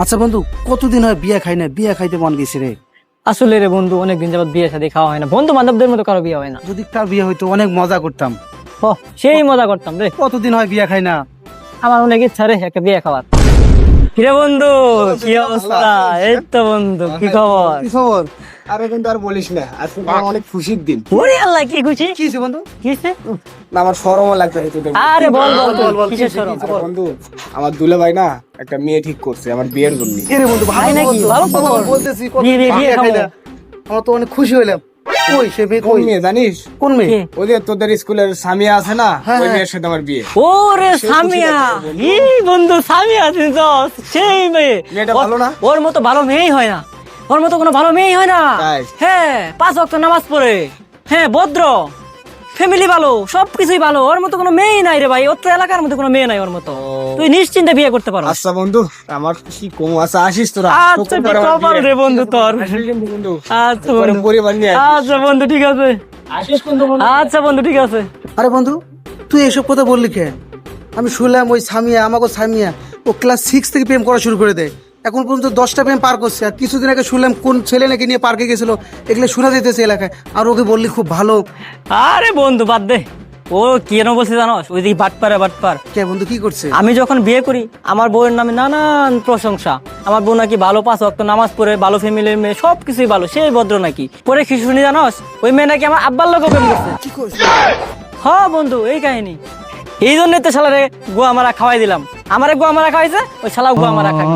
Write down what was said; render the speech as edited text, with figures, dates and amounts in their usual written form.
আচ্ছা বন্ধু, কতদিন হয় বিয়া খাই না, বিয়া খাইতে মন গেছে রে। আসলে রে বন্ধু, অনেকদিন যাবত বিয়ে শাদী খাওয়া হয় না, বন্ধু বান্ধবদের মতো কারো বিয়ে হয় না। যদি কার বিয়ে হইতো অনেক মজা করতাম। ও সেই মজা করতাম রে। কতদিন হয় বিয়া খাই না। আমার অনেক ইচ্ছা রে একটা বিয়ে খাওয়ার। কিরে বন্ধু, কি অবস্থা? এই তো বন্ধু, কি খবর? কি খবর? আরে কিন্তু আর বলিস না, আজকে আমার অনেক খুশির দিন। ওরে আল্লাহ, কি খুশি? কি হয়েছে বন্ধু? কি হইছে? না, আমার শরমও লাগতো তোদের। আরে বল বল বল, বল, কিসের কি শরম? আরে বন্ধু, আমার দুলে ভাই না একটা মেয়ে ঠিক করছে আমার বিয়ের জন্য। এ রে বন্ধু, ভালো তাই নাকি? খবর তো। ভালো খবর। বলতেছি বিয়ে, বিয়ে, বিয়ে খাই খাবো। না। আমার তো অনেক খুশি হইলাম। কই সে মেয়ে? কোন কই? মেয়ে জানিস? কোন মেয়ে? কে? ওই যে তোদের স্কুলের সামিয়া আছে না, হ্যাঁ, ওই হ্যাঁ। মেয়ের সাথে আমার বিয়ে। ওরে সামিয়া, এই বন্ধু সামিয়া আছিস তো, সেই মেয়ে। মেয়েটা ভালো না? ওর মতো ভালো মেয়েই হয় না, ওর মতো কোনো ভালো মেয়েই হয় না। তাই? হ্যাঁ, 5 ওয়াক্ত নামাজ পড়ে, হ্যাঁ ভদ্র, ফ্যামিলি ভালো, সবকিছুই ভালো। ওর মতো কোনো মেয়েই নাই রে ভাই, ওর তো এলাকার মধ্যে কোনো মেয়ে নাই ওর মতো। তুই নিশ্চিন্তে বিয়ে করতে পারো। আচ্ছা বন্ধু, আমার কি কম আছে, আসিস তোরা। আচ্ছা, কি কপাল রে বন্ধু তোর। আসিস কিন্তু বন্ধু। আচ্ছা পরে বন্ধু, পরিবার নিয়ে আসিস। আচ্ছা বন্ধু, ঠিক আছে। আচ্ছা বন্ধু, ঠিক আছে। আরে বন্ধু, তুই এসব কথা বললি কেন? আমি শুনলাম ওই সামিয়া, আমাকে সামিয়া ও ক্লাস 6 থেকে প্রেম করা শুরু করে দেয়। এখন পর্যন্ত 10টা প্রেম পার করছে। আর কিছুদিন আগে শুনলাম কোন ছেলে নাকি নিয়ে পার্কে গেছিল, এগুলো শোনা যেতেছে এলাকায়। আর ওকে বললি খুব ভালো। আরে বন্ধু বাদ দে, ও কেন বলছে জানোস? ওই দিকে বাটপার। কে বন্ধু, কি করছে? আমি যখন বিয়ে করি আমার বউয়ের নামে নানান প্রশংসা। আমার বউ নাকি ভালো, 5 ওয়াক্ত নামাজ পড়ে, ভালো ফ্যামিলির মেয়ে, সবকিছুই ভালো, সেই ভদ্র নাকি। পরে কি শুনি জানোস? ওই মেয়ে নাকি আমার আব্বার লোক প্রেম করছে। কি করছে? হ্যাঁ বন্ধু, এই কাহিনী। এই জন্যই তো শালারে গোয়া মারা খাওয়াই দিলাম। আমারে গোয়া মারা খাওয়াইছে, ওই শালা গোয়া মারা খাক।